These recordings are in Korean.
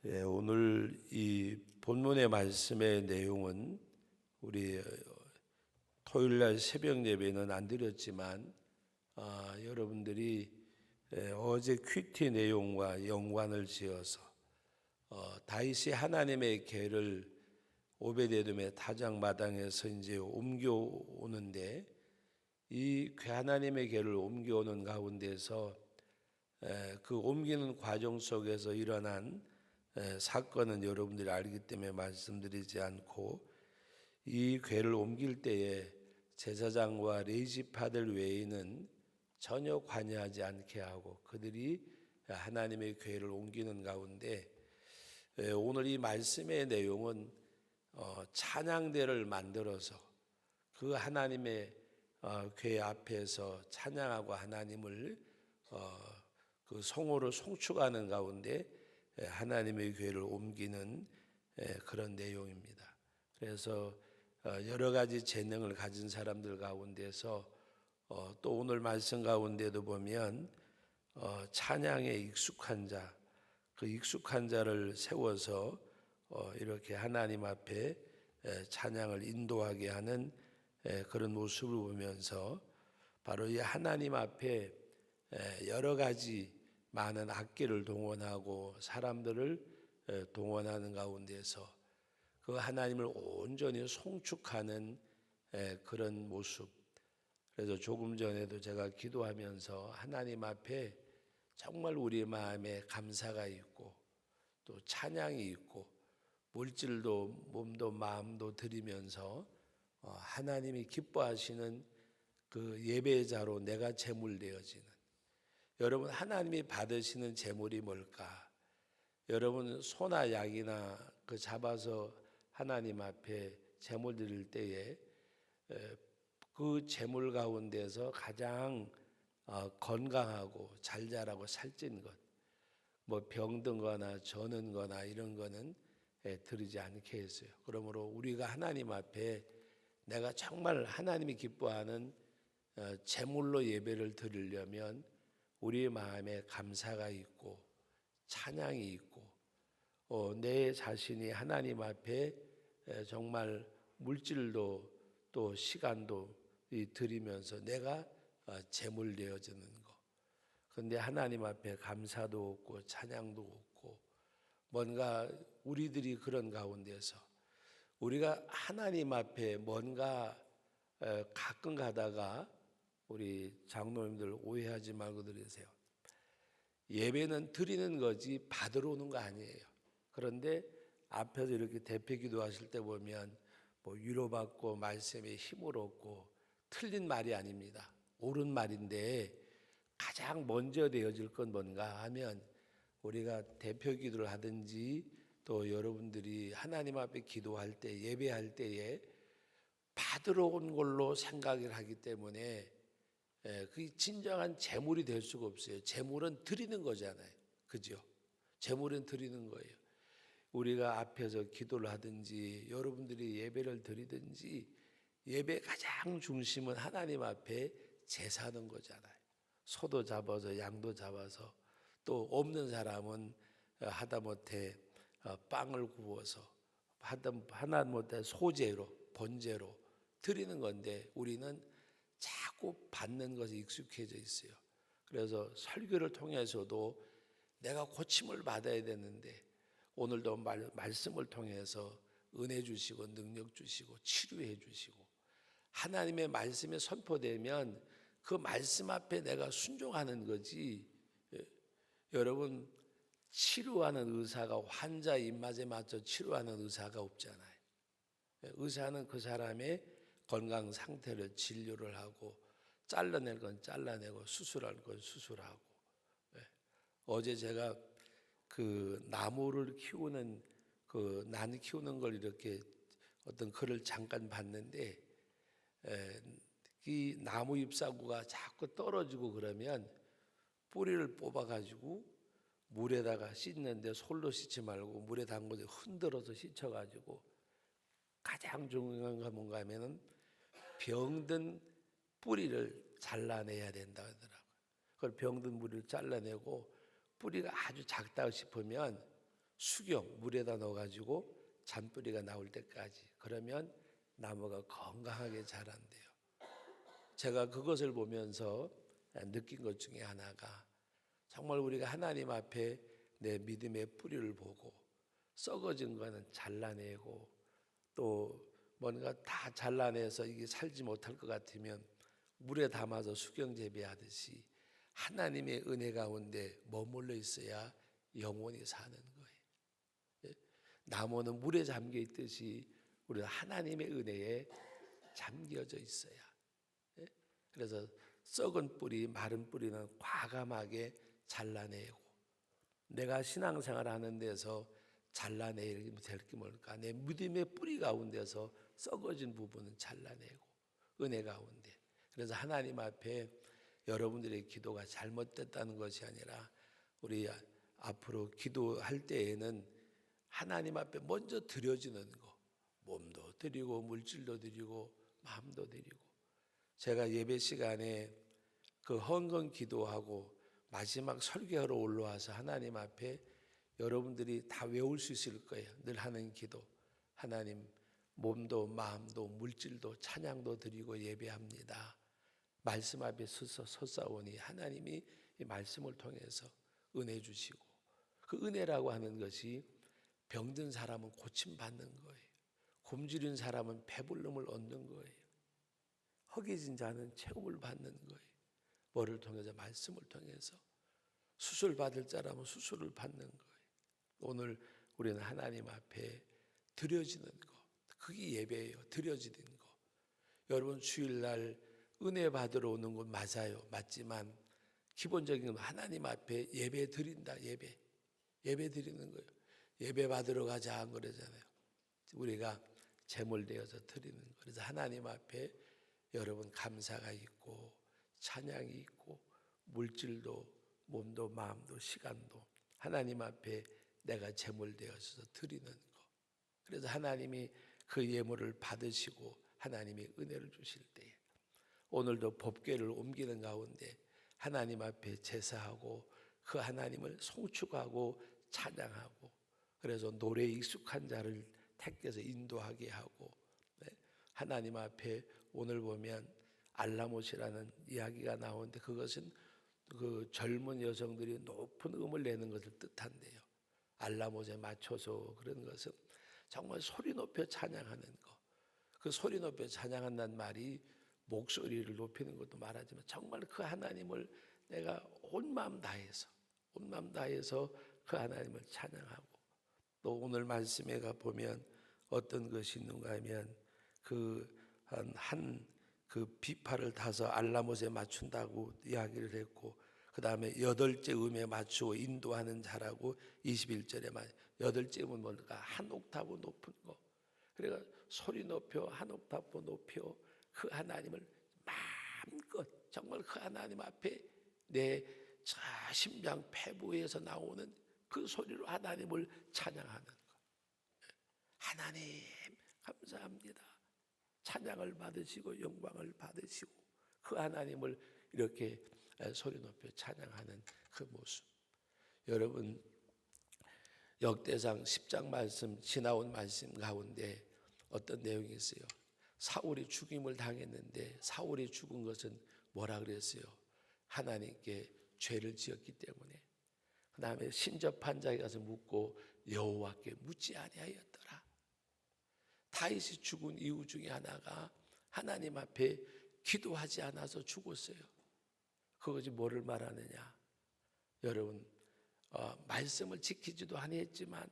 오늘 이 본문의 말씀의 내용은 우리 토요일날 새벽 예배는 안 드렸지만 여러분들이 어제 큐티 내용과 연관을 지어서 다윗이 하나님의 궤를 오베데돔의 타작마당에서 이제 옮겨오는데 이 하나님의 궤를 옮겨오는 가운데서 그 옮기는 과정 속에서 일어난 사건은 여러분들이 알기 때문에 말씀드리지 않고, 이 궤를 옮길 때에 제사장과 레위지파들 외에는 전혀 관여하지 않게 하고 그들이 하나님의 궤를 옮기는 가운데, 오늘 이 말씀의 내용은 찬양대를 만들어서 그 하나님의 궤 앞에서 찬양하고 하나님을 그 성호로 송축하는 가운데 하나님의 궤를 옮기는 그런 내용입니다. 그래서 여러 가지 재능을 가진 사람들 가운데서 또 오늘 말씀 가운데도 보면 찬양에 익숙한 자, 그 익숙한 자를 세워서 이렇게 하나님 앞에 찬양을 인도하게 하는 그런 모습을 보면서, 바로 이 하나님 앞에 여러 가지 많은 악기를 동원하고 사람들을 동원하는 가운데서 그 하나님을 온전히 송축하는 그런 모습. 그래서 조금 전에도 제가 기도하면서 하나님 앞에 정말 우리 마음에 감사가 있고 또 찬양이 있고 물질도 몸도 마음도 드리면서 하나님이 기뻐하시는 그 예배자로 내가 제물되어지는, 여러분 하나님이 받으시는 제물이 뭘까? 여러분 소나 양이나 그 잡아서 하나님 앞에 제물 드릴 때에 그 제물 가운데서 가장 건강하고 잘 자라고 살찐 것, 뭐 병든 거나 저는 거나 이런 거는 드리지 않게 했어요. 그러므로 우리가 하나님 앞에 내가 정말 하나님이 기뻐하는 제물로 예배를 드리려면 우리의 마음에 감사가 있고 찬양이 있고 내 자신이 하나님 앞에 정말 물질도 또 시간도 드리면서 내가 제물 되어지는 거. 그런데 하나님 앞에 감사도 없고 찬양도 없고, 뭔가 우리들이 그런 가운데서 우리가 하나님 앞에 뭔가 가끔 가다가 우리 장로님들 오해하지 말고 들으세요. 예배는 드리는 거지 받으러 오는 거 아니에요. 그런데 앞에서 이렇게 대표 기도하실 때 보면 뭐 위로받고 말씀에 힘을 얻고, 틀린 말이 아닙니다. 옳은 말인데 가장 먼저 되어질 건 뭔가 하면, 우리가 대표 기도를 하든지 또 여러분들이 하나님 앞에 기도할 때 예배할 때에 받으러 온 걸로 생각을 하기 때문에 그 진정한 제물이 될 수가 없어요. 제물은 드리는 거잖아요. 그죠? 제물은 드리는 거예요. 우리가 앞에서 기도를 하든지 여러분들이 예배를 드리든지 예배 가장 중심은 하나님 앞에 제사하는 거잖아요. 소도 잡아서 양도 잡아서, 또 없는 사람은 하다못해 빵을 구워서, 하다못해 소제로 번제로 드리는 건데 우리는 자꾸 받는 것에 익숙해져 있어요. 그래서 설교를 통해서도 내가 고침을 받아야 되는데, 오늘도 말씀을 통해서 은혜 주시고 능력 주시고 치료해 주시고, 하나님의 말씀에 선포되면 그 말씀 앞에 내가 순종하는 거지. 여러분 치료하는 의사가 환자 입맛에 맞춰 치료하는 의사가 없잖아요. 의사는 그 사람의 건강 상태를 진료를 하고, 잘라낼 건 잘라내고 수술할 건 수술하고. 어제 제가 그 나무를 키우는 그 난 키우는 걸 이렇게 어떤 글을 잠깐 봤는데, 이 나무 잎사구가 자꾸 떨어지고 그러면 뿌리를 뽑아가지고 물에다가 씻는데 솔로 씻지 말고 물에 담궈서 흔들어서 씻어가지고, 가장 중요한 건 뭔가 하면은 병든 뿌리를 잘라내야 된다 하더라고요. 그걸 병든 뿌리를 잘라내고, 뿌리가 아주 작다 싶으면 수경 물에다 넣어가지고 잔뿌리가 나올 때까지, 그러면 나무가 건강하게 자란대요. 제가 그것을 보면서 느낀 것 중에 하나가, 정말 우리가 하나님 앞에 내 믿음의 뿌리를 보고 썩어진 거는 잘라내고, 또 뭔가 다 잘라내서 이게 살지 못할 것 같으면 물에 담아서 수경 재배하듯이 하나님의 은혜 가운데 머물러 있어야 영원히 사는 거예요. 예? 나무는 물에 잠겨 있듯이 우리는 하나님의 은혜에 잠겨져 있어야. 예? 그래서 썩은 뿌리, 마른 뿌리는 과감하게 잘라내고, 내가 신앙생활 하는 데서 잘라내야 될 게 뭘까? 내 믿음의 뿌리 가운데서 썩어진 부분은 잘라내고, 은혜 가운데. 그래서 하나님 앞에 여러분들의 기도가 잘못됐다는 것이 아니라, 우리 앞으로 기도할 때에는 하나님 앞에 먼저 드려지는 거, 몸도 드리고 물질도 드리고 마음도 드리고. 제가 예배 시간에 그 헌금 기도하고 마지막 설교하러 올라와서 하나님 앞에 여러분들이 다 외울 수 있을 거예요. 늘 하는 기도. 하나님, 몸도 마음도 물질도 찬양도 드리고 예배합니다. 말씀 앞에 서서 섰사오니 하나님이 이 말씀을 통해서 은혜 주시고, 그 은혜라고 하는 것이 병든 사람은 고침받는 거예요. 굶주린 사람은 배불름을 얻는 거예요. 허기진 자는 채움을 받는 거예요. 뭐를 통해서? 말씀을 통해서. 수술 받을 자라면 수술을 받는 거예요. 오늘 우리는 하나님 앞에 드려지는 거, 그게 예배예요. 드려지는 거. 여러분, 주일날 은혜 받으러 오는 건 맞아요. 맞지만 기본적인 건 하나님 앞에 예배 드린다. 예배 드리는 거예요. 예배 받으러 가자 안 그러잖아요. 우리가 제물 되어서 드리는 거예요. 그래서 하나님 앞에 여러분 감사가 있고 찬양이 있고 물질도 몸도 마음도 시간도 하나님 앞에 내가 제물 되어서 드리는 거. 그래서 하나님이 그 예물을 받으시고 하나님이 은혜를 주실 때에, 오늘도 법궤를 옮기는 가운데 하나님 앞에 제사하고 그 하나님을 송축하고 찬양하고, 그래서 노래에 익숙한 자를 택해서 인도하게 하고, 하나님 앞에 오늘 보면 알라못이라는 이야기가 나오는데, 그것은 그 젊은 여성들이 높은 음을 내는 것을 뜻한대요. 알라못에 맞춰서 그런 것은 정말 소리 높여 찬양하는 거. 그 소리 높여 찬양한다는 말이 목소리를 높이는 것도 말하지만 정말 그 하나님을 내가 온 마음 다해서 그 하나님을 찬양하고, 또 오늘 말씀에 가 보면 어떤 것이 있는가 하면 그 비파를 타서 알라못에 맞춘다고 이야기를 했고, 그 다음에 8째 음에 맞추고 인도하는 자라고 21절에 말, 8째 음은 뭘까? 한 옥타브 높은 거. 그러니까 소리 높여 한 옥타브 높여 그 하나님을 마음껏 정말 그 하나님 앞에 내 심장 폐부에서 나오는 그 소리로 하나님을 찬양하는 것. 하나님 감사합니다. 찬양을 받으시고 영광을 받으시고 그 하나님을 이렇게 소리 높여 찬양하는 그 모습. 여러분, 역대상 10장 말씀, 지나온 말씀 가운데 어떤 내용이 있어요? 사울이 죽임을 당했는데 사울이 죽은 것은 뭐라 그랬어요? 하나님께 죄를 지었기 때문에. 그 다음에 신접한 자에 가서 묻고 여호와께 묻지 아니하였더라. 다윗이 죽은 이유 중에 하나가 하나님 앞에 기도하지 않아서 죽었어요. 그것이 뭐를 말하느냐? 여러분, 말씀을 지키지도 아니했지만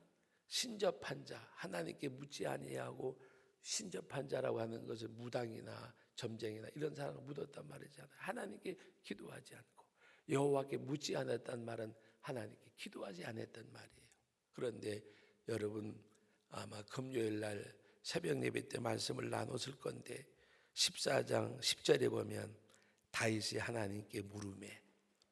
신접한 자, 하나님께 묻지 아니하고 신접한 자라고 하는 것은 무당이나 점쟁이나 이런 사람을 묻었단 말이잖아요. 하나님께 기도하지 않고 여호와께 묻지 않았단 말은 하나님께 기도하지 않았단 말이에요. 그런데 여러분, 아마 금요일 날 새벽 예배 때 말씀을 나눴을 건데 14장 10절에 보면 다윗이 하나님께 물으매,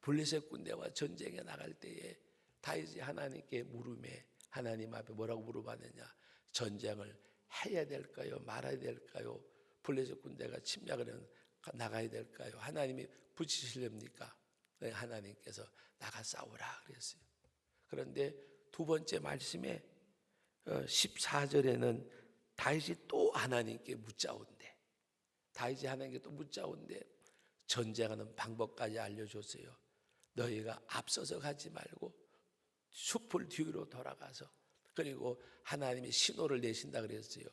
블레셋 군대와 전쟁에 나갈 때에 다윗이 하나님께 물으매, 하나님 앞에 뭐라고 물어봤느냐? 전쟁을 해야 될까요? 말아야 될까요? 블레셋 군대가 침략을 나가야 될까요? 하나님이 붙이시렵니까? 하나님께서 나가 싸우라 그랬어요. 그런데 두 번째 말씀에 14절에는 다윗이 또 하나님께 묻자온대. 다윗이 하나님께 또 묻자온대. 전쟁하는 방법까지 알려줬어요. 너희가 앞서서 가지 말고 숲을 뒤로 돌아가서, 그리고 하나님이 신호를 내신다 그랬어요.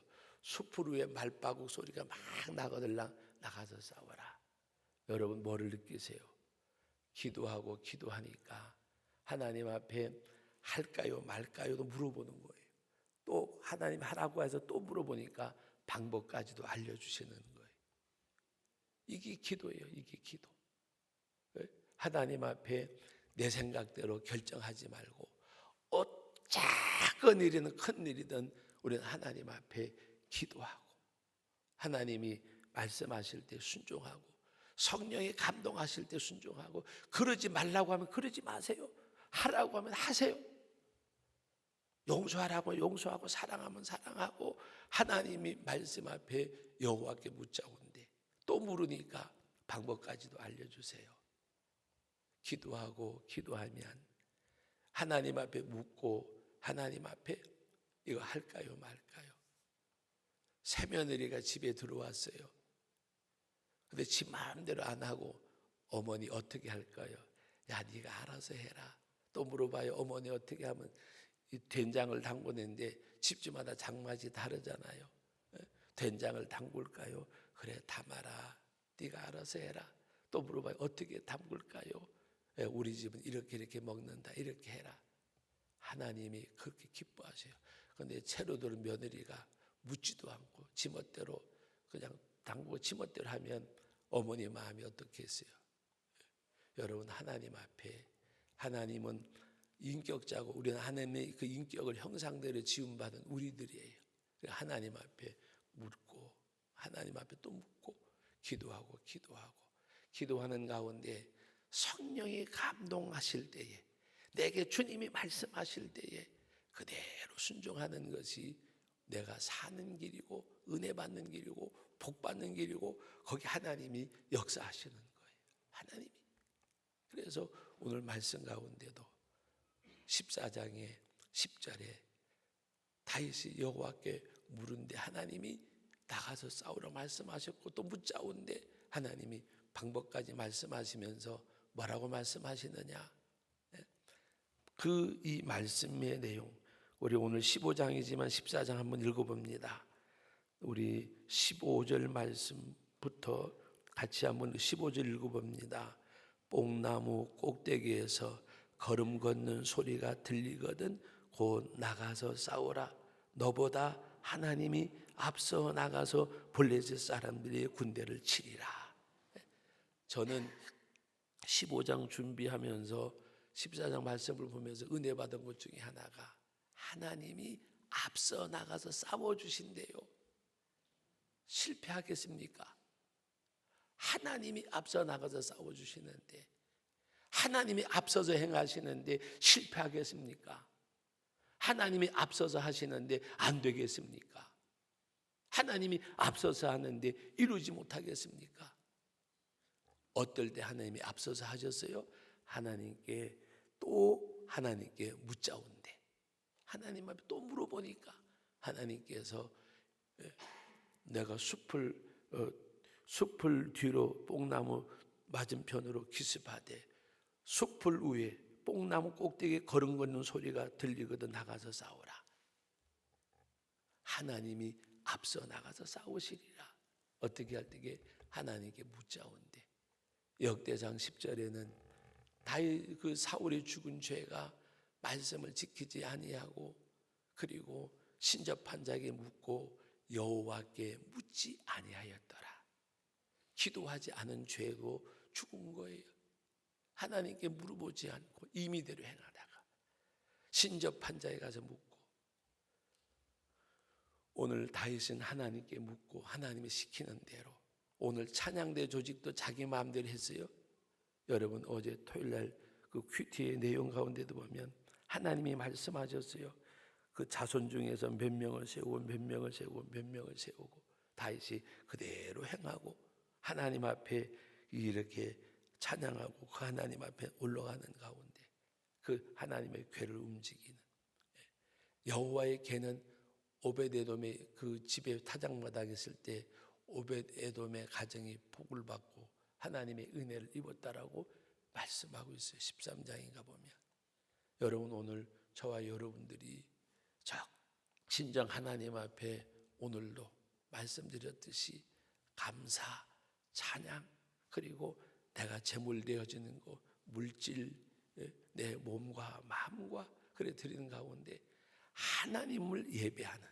숲을 위에 말바국 소리가 막 나거들랑 나가서 싸워라. 여러분 뭐를 느끼세요? 기도하고 기도하니까 하나님 앞에 할까요 말까요도 물어보는 거예요. 또 하나님 하라고 해서 또 물어보니까 방법까지도 알려주시는 거예요. 이게 기도예요. 이게 기도. 하나님 앞에 내 생각대로 결정하지 말고 작은 일이든 큰 일이든 우리는 하나님 앞에 기도하고, 하나님이 말씀하실 때 순종하고, 성령이 감동하실 때 순종하고, 그러지 말라고 하면 그러지 마세요. 하라고 하면 하세요. 용서하라고 용서하고, 사랑하면 사랑하고, 하나님이 말씀 앞에 여호와께 묻자온데 또 물으니까 방법까지도 알려주세요. 기도하고 기도하면 하나님 앞에 묻고 하나님 앞에 이거 할까요 말까요? 새며느리가 집에 들어왔어요. 근데 지 마음대로 안 하고 어머니 어떻게 할까요? 야, 네가 알아서 해라. 또 물어봐요. 어머니 어떻게 하면 이 된장을 담그는데 집집마다 장맛이 다르잖아요. 된장을 담글까요? 그래, 담아라. 네가 알아서 해라. 또 물어봐요. 어떻게 담글까요? 우리 집은 이렇게 이렇게 먹는다. 이렇게 해라. 하나님이 그렇게 기뻐하세요. 그런데 채로들 며느리가 묻지도 않고 지멋대로 그냥 담그고 지멋대로 하면 어머니 마음이 어떻겠어요? 여러분, 하나님 앞에, 하나님은 인격자고 우리는 하나님의 그 인격을 형상대로 지음받은 우리들이에요. 하나님 앞에 묻고 하나님 앞에 또 묻고 기도하고 기도하는 가운데 성령이 감동하실 때에, 내게 주님이 말씀하실 때에 그대로 순종하는 것이 내가 사는 길이고 은혜 받는 길이고 복 받는 길이고, 거기 하나님이 역사하시는 거예요. 하나님이. 그래서 오늘 말씀 가운데도 14장의 10절에 다윗이 여호와께 물은데 하나님이 나가서 싸우라 말씀하셨고, 또 묻자온데 하나님이 방법까지 말씀하시면서 뭐라고 말씀하시느냐? 그 이 말씀의 내용, 우리 오늘 15장이지만 14장 한번 읽어봅니다. 우리 15절 말씀부터 같이 한번 15절 읽어봅니다. 뽕나무 꼭대기에서 걸음 걷는 소리가 들리거든 곧 나가서 싸우라. 너보다 하나님이 앞서 나가서 블레셋 사람들의 군대를 치리라. 저는 15장 준비하면서 14장 말씀을 보면서 은혜 받은 것 중에 하나가, 하나님이 앞서 나가서 싸워주신대요. 실패하겠습니까? 하나님이 앞서 나가서 싸워주시는데, 하나님이 앞서서 행하시는데 실패하겠습니까? 하나님이 앞서서 하시는데 안 되겠습니까? 하나님이 앞서서 하는데 이루지 못하겠습니까? 어떨 때 하나님이 앞서서 하셨어요? 하나님께 묻자온대. 하나님 앞에 또 물어보니까 하나님께서 내가 숲을 뒤로 뽕나무 맞은편으로 기습하되 숲을 위에 뽕나무 꼭대기에 걸음 걷는 소리가 들리거든 나가서 싸우라. 하나님이 앞서 나가서 싸우시리라. 어떻게 할 때에 하나님께 묻자온대. 역대상 10절에는 다윗 그 사울이 죽은 죄가 말씀을 지키지 아니하고, 그리고 신접한 자에게 묻고 여호와께 묻지 아니하였더라. 기도하지 않은 죄고 죽은 거예요. 하나님께 물어보지 않고 임의대로 행하다가 신접한 자에 가서 묻고, 오늘 다윗은 하나님께 묻고 하나님이 시키는 대로, 오늘 찬양대 조직도 자기 마음대로 했어요. 여러분, 어제 토요일날 그 큐티의 내용 가운데도 보면 하나님이 말씀하셨어요. 그 자손 중에서 몇 명을 세우고 몇 명을 세우고 몇 명을 세우고, 다윗이 그대로 행하고 하나님 앞에 이렇게 찬양하고 그 하나님 앞에 올라가는 가운데 그 하나님의 궤를 움직이는, 여호와의 개는 오벳에돔의 그 집의 타작마당에 있을 때 오벳에돔의 가정이 복을 받고 하나님의 은혜를 입었다라고 말씀하고 있어요. 13장인가 보면. 여러분, 오늘 저와 여러분들이 진정 하나님 앞에 오늘도 말씀드렸듯이 감사, 찬양, 그리고 내가 제물 되어지는 것, 물질, 내 몸과 마음과 그래 드리는 가운데 하나님을 예배하는,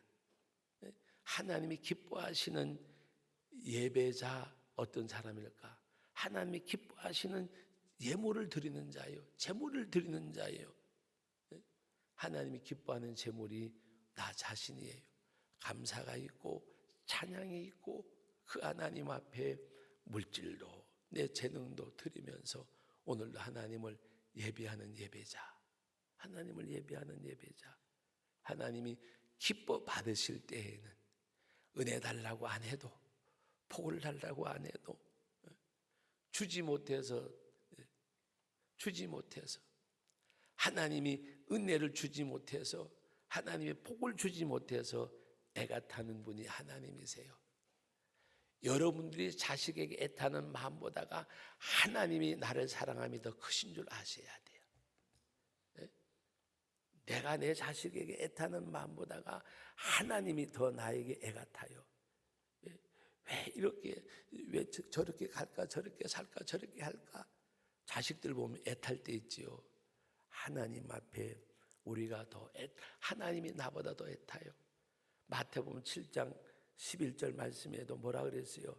하나님이 기뻐하시는 예배자 어떤 사람일까? 하나님이 기뻐하시는 예물을 드리는 자예요. 제물을 드리는 자예요. 하나님이 기뻐하는 제물이 나 자신이에요. 감사가 있고 찬양이 있고 그 하나님 앞에 물질도 내 재능도 드리면서 오늘도 하나님을 예배하는 예배자, 하나님을 예배하는 예배자. 하나님이 기뻐 받으실 때에는 은혜 달라고 안 해도, 복을 달라고 안 해도, 주지 못해서 하나님이 은혜를 주지 못해서, 하나님의 복을 주지 못해서 애가 타는 분이 하나님이세요. 여러분들이 자식에게 애타는 마음보다가 하나님이 나를 사랑함이 더 크신 줄 아셔야 돼요. 내가 내 자식에게 애타는 마음보다가 하나님이 더 나에게 애가 타요. 왜 저렇게 갈까, 저렇게 살까, 저렇게 할까? 자식들 보면 애탈 때 있지요. 하나님 앞에 우리가 하나님이 나보다 더 애타요. 마태복음 7장 11절 말씀에도 뭐라 그랬어요?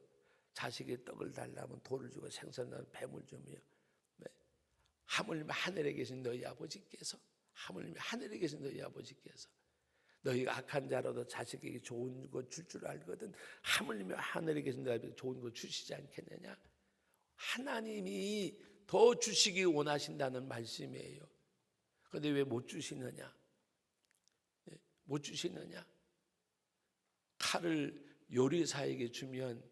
자식이 떡을 달라면 돌을 주고 생선을 뱀을 주며, 하물며 하늘에 계신 너희 아버지께서, 하물며 하늘에 계신 너희 아버지께서 너희가 악한 자라도 자식에게 좋은 거 줄 줄 알거든 하물며 하늘에 계신 너희 아버지께서 좋은 거 주시지 않겠느냐? 하나님이 더 주시기 원하신다는 말씀이에요. 그런데 왜 못 주시느냐? 못 주시느냐? 칼을 요리사에게 주면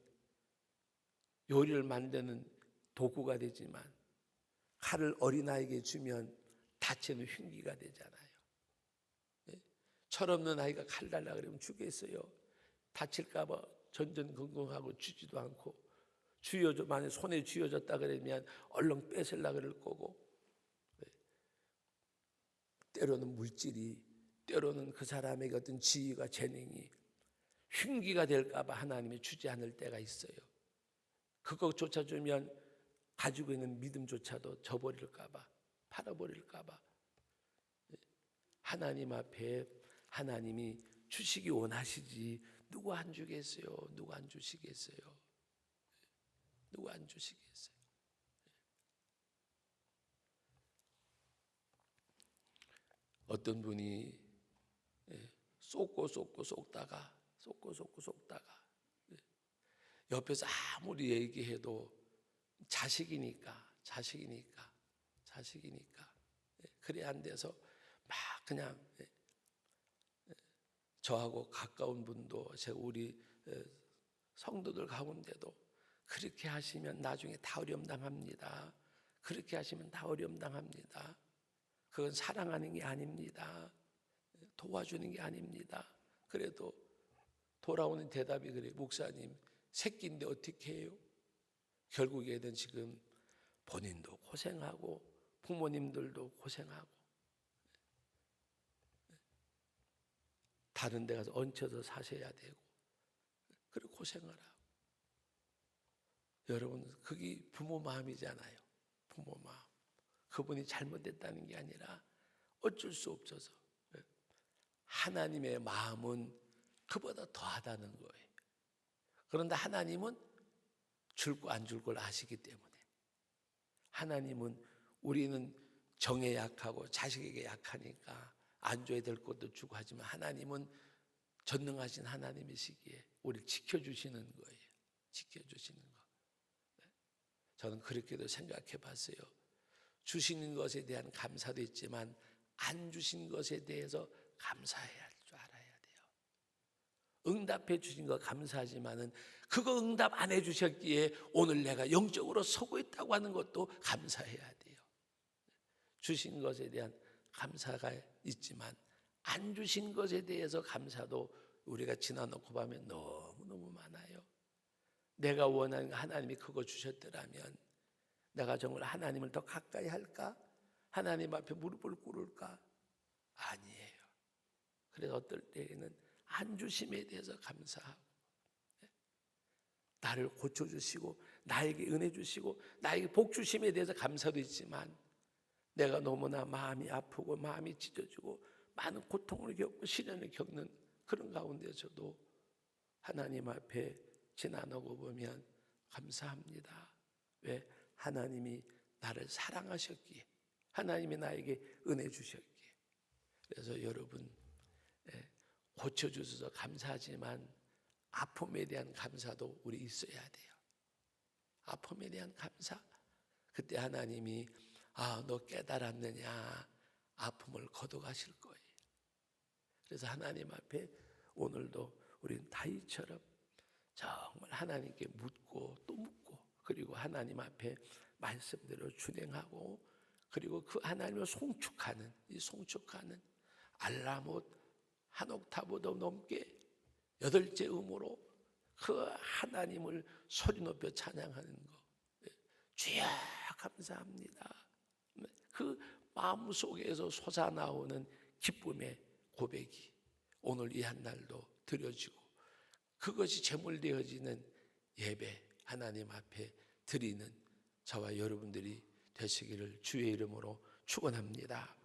요리를 만드는 도구가 되지만 칼을 어린아이에게 주면 다치는 흉기가 되잖아요. 철없는 아이가 칼 달라 그러면 주겠어요? 다칠까 봐 전전긍긍하고 주지도 않고, 만약 손에 쥐어졌다 그러면 얼른 뺏으려고 그럴 거고, 때로는 물질이, 때로는 그 사람에게 어떤 지위가, 재능이 흉기가 될까 봐 하나님이 주지 않을 때가 있어요. 그것조차 주면 가지고 있는 믿음조차도 저버릴까 봐, 팔아버릴까 봐. 하나님 앞에 하나님이 주시기 원하시지 누구 안 주겠어요? 누구 안 주시겠어요? 누구 안 주시겠어요? 어떤 분이 쏟고 쏟다가 옆에서 아무리 얘기해도 자식이니까 그래 안 돼서 막 그냥, 저하고 가까운 분도, 우리 성도들 가운데도 그렇게 하시면 나중에 다 어려움당합니다. 그렇게 하시면 다 어려움당합니다. 그건 사랑하는 게 아닙니다. 도와주는 게 아닙니다. 그래도 돌아오는 대답이 그래. 목사님, 새끼인데 어떻게 해요? 결국에는 지금 본인도 고생하고 부모님들도 고생하고 다른 데 가서 얹혀서 사셔야 되고 그리고 고생을 하고. 여러분, 그게 부모 마음이잖아요. 부모 마음. 그분이 잘못됐다는 게 아니라 어쩔 수 없어서. 하나님의 마음은 그보다 더하다는 거예요. 그런데 하나님은 줄 거 안 줄 걸 아시기 때문에, 하나님은, 우리는 정에 약하고 자식에게 약하니까 안 줘야 될 것도 주고 하지만 하나님은 전능하신 하나님이시기에 우리를 지켜주시는 거예요. 지켜주시는 거. 저는 그렇게도 생각해 봤어요. 주시는 것에 대한 감사도 있지만 안 주신 것에 대해서 감사해야 할 줄 알아야 돼요. 응답해 주신 거 감사하지만은 그거 응답 안 해주셨기에 오늘 내가 영적으로 서고 있다고 하는 것도 감사해야 돼요. 주신 것에 대한 감사가 있지만 안 주신 것에 대해서 감사도 우리가 지나놓고 보면 너무너무 많아요. 내가 원하는 하나님이 그거 주셨더라면 내가 정말 하나님을 더 가까이 할까? 하나님 앞에 무릎을 꿇을까? 아니에요. 그래서 어떨 때에는 안 주심에 대해서 감사하고, 나를 고쳐주시고 나에게 은혜 주시고 나에게 복 주심에 대해서 감사도 있지만, 내가 너무나 마음이 아프고 마음이 찢어지고 많은 고통을 겪고 시련을 겪는 그런 가운데서도 하나님 앞에 지나놓고 보면 감사합니다. 왜? 하나님이 나를 사랑하셨기에, 하나님이 나에게 은혜 주셨기에. 그래서 여러분, 고쳐주셔서 감사하지만 아픔에 대한 감사도 우리 있어야 돼요. 아픔에 대한 감사. 그때 하나님이 너 깨달았느냐, 아픔을 거둬가실 거예요. 그래서 하나님 앞에 오늘도 우리는 다윗처럼 정말 하나님께 묻고 또 묻고, 그리고 하나님 앞에 말씀대로 준행하고, 그리고 그 하나님을 송축하는, 이 송축하는 알라못 한 옥타브도 넘게 8째 음으로 그 하나님을 소리 높여 찬양하는 거, 주여 감사합니다. 그 마음속에서 솟아나오는 기쁨의 고백이 오늘 이 한날도 드려지고, 그것이 제물되어지는 예배, 하나님 앞에 드리는 저와 여러분들이 되시기를 주의 이름으로 축원합니다.